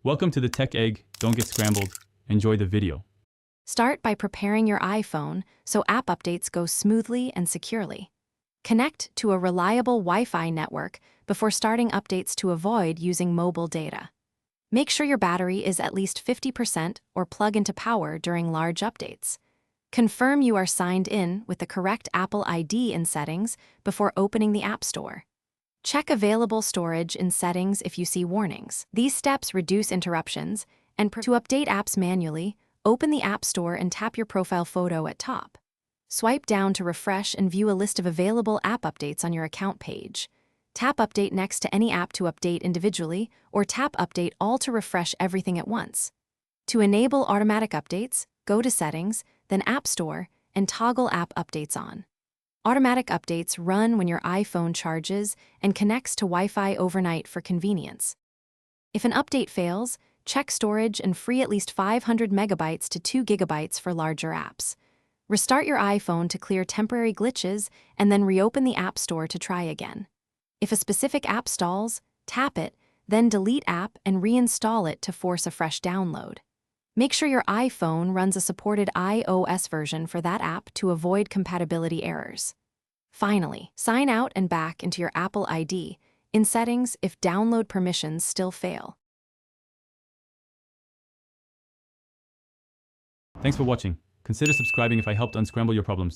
Welcome to the Tech Egg. Don't get scrambled. Enjoy the video. Start by preparing your iPhone so app updates go smoothly and securely. Connect to a reliable Wi-Fi network before starting updates to avoid using mobile data. Make sure your battery is at least 50% or plug into power during large updates. Confirm you are signed in with the correct Apple ID in settings before opening the App Store. Check available storage in settings if you see warnings. These steps reduce interruptions, and to update apps manually, open the App Store and tap your profile photo at top. Swipe down to refresh and view a list of available app updates on your account page. Tap Update next to any app to update individually, or tap Update All to refresh everything at once. To enable automatic updates, go to Settings, then App Store, and toggle App Updates on. Automatic updates run when your iPhone charges and connects to Wi-Fi overnight for convenience. If an update fails, check storage and free at least 500 megabytes to 2 gigabytes for larger apps. Restart your iPhone to clear temporary glitches and then reopen the App Store to try again. If a specific app stalls, tap it, then delete app and reinstall it to force a fresh download. Make sure your iPhone runs a supported iOS version for that app to avoid compatibility errors. Finally, sign out and back into your Apple ID in settings if download permissions still fail. Thanks for watching. Consider subscribing if I helped unscramble your problems.